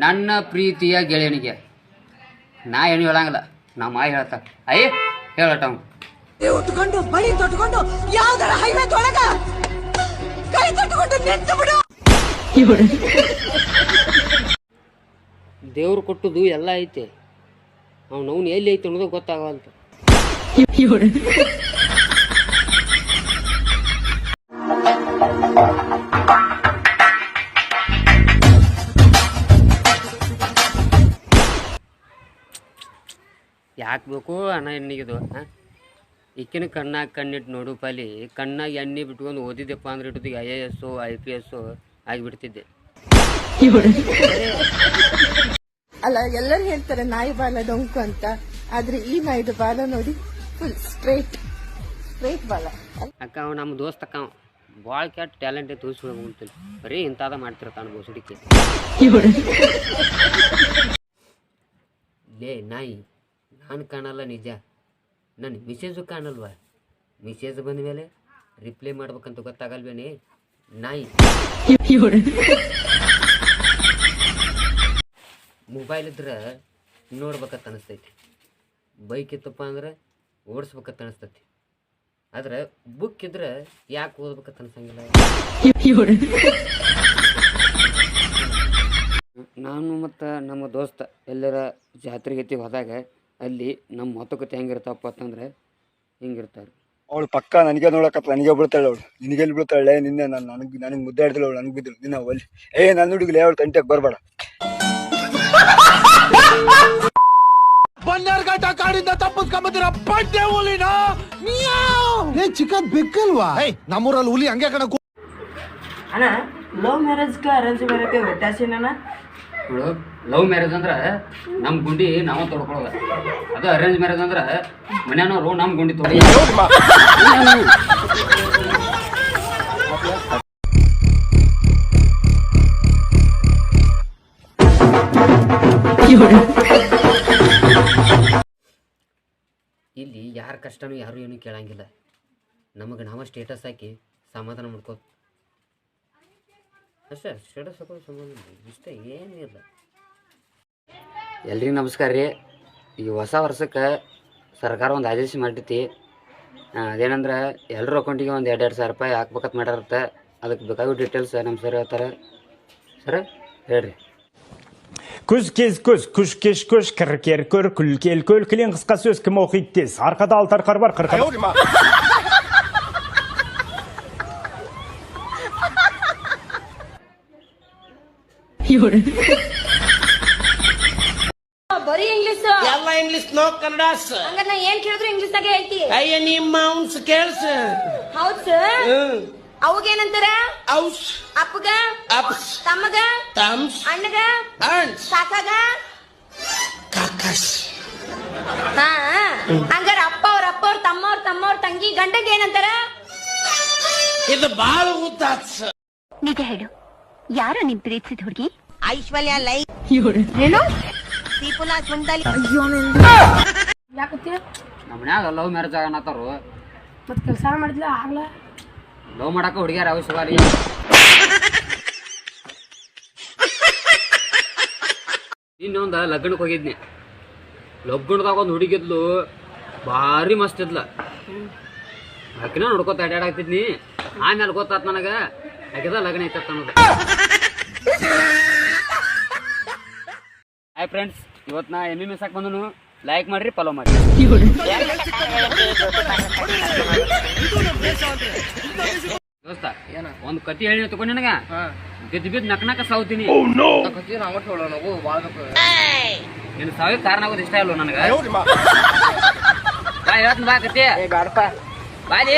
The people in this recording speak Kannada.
ನನ್ನ ಪ್ರೀತಿಯ ಗೆಳೆಯನಿಗೆ ನಾ ಏನು ಹೇಳಂಗಿಲ್ಲ ನಮ್ಮ ಮಾಯಿ ಹೇಳ್ತಾ ಅಯ್ಯ ಹೇಳಟ ಉಟ್ಕೊಂಡು ಬಳಿ ತೊಟ್ಕೊಂಡು ಯಾವ್ದಾರ ಹೈವೇ ತೊಳಗ ಕೈ ತೊಟ್ಕೊಂಡು ನಿಂತು ಬಿಡು. ದೇವ್ರು ಕೊಟ್ಟದು ಎಲ್ಲ ಐತೆ ಅವ್ನು ಎಲ್ಲಿ ಐತೆ ಅನ್ನೋದು ಗೊತ್ತಾಗವಲ್ತು. ಯಾಕೆ ಬೇಕು ಅನ್ನ ಎಣ್ಣಿಗಿದು ಈಕಿನ ಕಣ್ಣಾಗ ಕಣ್ಣಿಟ್ಟು ನೋಡು ಪಲಿ ಕಣ್ಣಾಗ ಎಣ್ಣೆ ಬಿಟ್ಕೊಂಡು ಓದಿದ್ದೆಪ್ಪ ಅಂದ್ರೆ ಇಟ್ಟು IAS IPS ಆಗಿಬಿಡ್ತಿದ್ದೆ. ಅಲ್ಲ ಎಲ್ಲರೂ ಹೇಳ್ತಾರೆ ನಾಯಿ ಬಾಲ ಡೊಂಕು ಅಂತ, ಆದ್ರೆ ಈ ನಾಯಿದು ಬಾಲ ನೋಡಿ ಫುಲ್ ಸ್ಟ್ರೈಟ್ ಬಾಲ. ಅಕ್ಕ ಅವ ನಮ್ಮ ದೋಸ್ತ ಅಕ್ಕ ಭಾಳ ಕೆಟ್ಟ ಟ್ಯಾಲೆಂಟ್ ಐತೆ ತೋರಿಸ್ಬಿಡ್ಬೋಂತಿಲ್ಲ, ಬರೀ ಇಂಥದ ಮಾಡ್ತಿರ್ತಾನೆ ಬೋಸಡಿಕೆ. ಲೇ ನಾಯಿ ನಾನು ಕಾಣಲ್ಲ ನಿಜ, ನನ್ನ ಮಿಸೇಜು ಕಾಣಲ್ವ, ಮಿಸೇಜ್ ಬಂದ ಮೇಲೆ ರಿಪ್ಲೈ ಮಾಡ್ಬೇಕಂತ ಗೊತ್ತಾಗಲ್ವೇನೆ ನಾಯಿ. ಮೊಬೈಲ್ ಇದ್ರೆ ನೋಡ್ಬೇಕಂತ ಅನಿಸ್ತೈತಿ, ಬೈಕ್ ಇತ್ತಪ್ಪ ಅಂದ್ರೆ ಓಡಿಸ್ಬೇಕಂತ ಅನಿಸ್ತೈತಿ, ಆದ್ರೆ ಬುಕ್ ಇದ್ರೆ ಯಾಕೆ ಓದ್ಬೇಕಂತ ಅನ್ಸಂಗಿಲ್ಲ. ನಾನು ಮತ್ತು ನಮ್ಮ ದೋಸ್ತ ಎಲ್ಲರ ಜಾತ್ರೆಗತಿ ಹೋದಾಗ ಅಲ್ಲಿ ನಮ್ಮ ಮಾತುಕತೆ ಹೆಂಗಿರ್ತಾವಪ್ಪ ಅಂತಂದ್ರೆ ಹಿಂಗಿರ್ತಾರೆ. ಅವಳು ಪಕ್ಕ ನನಗೆ ನೋಡಕತ್ತ, ನನಗೆ ಬೀಳ್ತಾಳೆ ಅವಳು, ನಿನಗೆಲ್ಲಿ ಬೀಳ್ತಾಳೆ ನಿನ್ನೆ ನನಗೆ ಮುದ್ದೆ ಆಡ್ತಾಳೆ ಅವಳು, ನನಗೆ ಬಿದ್ದಳು ನಿನ್ನ ಒಲ್ಲಿ ನನ್ನ ಹುಡುಗಲಿ ಅವಳು ತಂಟೆಗೆ ಬರಬೇಡ. ಬನ್ನೇರ್ಘಟ್ಟ ಕಾಡಿಂದ ತಪ್ಪಿಸ್ಕೊಂಬಂದಿರ ಪಡ್ಡೆ ಹುಲಿನ ಚಿಕನ್ ಬೆಕ್ಕಲ್ವಾ? ನಮ್ಮೂರಲ್ಲಿ ಹುಲಿ ಹಂಗೆ ಕಣ. ಅಣ್ಣ ಲವ್ ಮ್ಯಾರೇಜ್ಗೆ ಅರೇಂಜ್ ಮ್ಯಾರೇಜ್ಗೆ ವ್ಯತ್ಯಾಸ ಏನಣ್ಣ? ಲವ್ ಮ್ಯಾರೇಜ್ ಅಂದ್ರೆ ನಮ್ಮ ಗುಂಡಿ ನಾವು ತೊಡ್ಕೊಳ್ಳೋದು, ಅದು ಅರೇಂಜ್ ಮ್ಯಾರೇಜ್ ಅಂದ್ರೆ ಮನೆಯವರು ನಮ್ಮ ಗುಂಡಿ ತೊಡಿ. ಇಲ್ಲಿ ಯಾರ ಕಷ್ಟನೂ ಯಾರು ಏನು ಕೇಳಂಗಿಲ್ಲ, ನಮಗೆ ನಾವು ಸ್ಟೇಟಸ್ ಹಾಕಿ ಸಮಾಧಾನ ಮಾಡ್ಕೋ ಅಷ್ಟೇ. ಸ್ಟೇಟಸ್ ಹಾಕೋದು ಸಂಬಂಧ ಇಷ್ಟ ಏನಿಲ್ಲ. ಎಲ್ರಿಗೂ ನಮಸ್ಕಾರ ರೀ. ಈ ಹೊಸ ವರ್ಷಕ್ಕೆ ಸರ್ಕಾರ ಒಂದು ಆದೇಶ ಮಾಡಿರ್ತಿ, ಅದೇನಂದ್ರೆ ಎಲ್ಲರ ಅಕೌಂಟಿಗೆ ಒಂದು 2,000 ರೂಪಾಯಿ ಹಾಕ್ಬೇಕಂತ ಮಾಡಿರುತ್ತೆ. ಅದಕ್ಕೆ ಬೇಕಾಗಿರೋ ಡೀಟೇಲ್ಸ್ ನಮ್ಮ ಸರ್ ಹೇಳ್ತಾರೆ. ಸರ್ ಹೇಳ್ರಿ. Күз кез көз, күш кеш көш, кір көр, күл кел көл, кілең қысқа сөз кім оқиды тез. Арқада алтар қар бар, қырқы. ಬರೀ ಇಂಗ್ಲಿಷ್ ಎಲ್ಲ ಇಂಗ್ಲಿಷ್ ನೋ ಕನ್ನಡ. ಹಂಗಾರೆ ನಾ ಏನ್ ಕೇಳಿದ್ರು ಇಂಗ್ಲಿಷ್ ನಾಗೆ ಹೇಳ್ತಿ. ಅಯ್ಯ ನಿಮ್ಮ ಅವ್ನ್ಸ್ ಕೇಳ್ಸ. ಹೌದ್ ಸರ್. ಅವಗೇನಂತಾರ? ಔಸ್. ಅಪ್ಪಗ ಅಪ್ಸ್. ತಮ್ಮಗ ತಮ್ಸ್. ಅಣ್ಣಗ ಅಣ್ಸ್. ಕಾಕಾಗ ಕಾಕಸ್. ಹಾ ಹಂಗಾರ ಅಪ್ಪ ಅವ್ರ ತಮ್ಮವ್ರ ತಂಗಿ ಗಂಡಗೆ ಏನಂತಾರ? ಇದು ಬಾಳ ಉದ್ದಾತ್. ನಿಜ ಹೇಳು, ಯಾರು ನಿನ್ ಪ್ರೀತಿಸಿದ ಹುಡುಗಿ? ಐಶ್ವರ್ಯ ಲೈ ಏನು ದೀಪುಲ ಸುಂದಲಿ. ಯಾಕತ್ಯ ನಮ್ಮ ಮನ್ಯಾಗ ಲವ್ ಮ್ಯಾರೇಜ್ ಆಗನತ್ತಾರು, ಮತ್ ಕೆಲಸ ಮಾಡಿದ್ಲ ಆಗ್ಲ ಲವ್ ಮಾಡಕ್ಕೆ ಹುಡುಗಿಯಾರ ಅವಶ್ಯವಾಗಿ. ಇನ್ನೊಂದು ಲಗ್ನಕ್ಕೆ ಹೋಗಿದ್ನಿ, ಲಗ್ನದಾಗ ಒಂದು ಹುಡುಗಿದ್ಲು ಭಾರಿ ಮಸ್ತ್ ಇದ್ಲ. ಆಕಿನ ನೋಡ್ಕೊತ ಅಡ್ಡಾಡಾಗ್ತಿದ್ನಿ, ಆಮೇಲೆ ಗೊತ್ತಾತ್ ನನಗೆ ಆಕಿದ ಲಗ್ನ ಐತತ್ ಅನ್ನೋದು. ಹಾಯ್ ಫ್ರೆಂಡ್ಸ್, ಇವತ್ತು ನಾ ಎಮ್ಮಿ ಸಾಕು ಬಂದನು. ಲೈಕ್ ಮಾಡ್ರಿ, ಫಾಲೋ ಮಾಡಿ. ದೋಸ್ತ ಒಂದು ಕತಿ ಹೇಳಿ ತಗೊಂಡು ನನಗ ಬಿದ್ದು ನಕ್ ಸಾವ್ತೀನಿ. ನಿನ್ ಸಾವಿಗೆ ಕಾರಣ ಆಗೋದು ಇಷ್ಟ ಇಲ್ಲ ನನಗ. ಬಾ ಹೇಳ್ತೀನಿ ಬಾ ಕತಿ. ಬಾಲಿ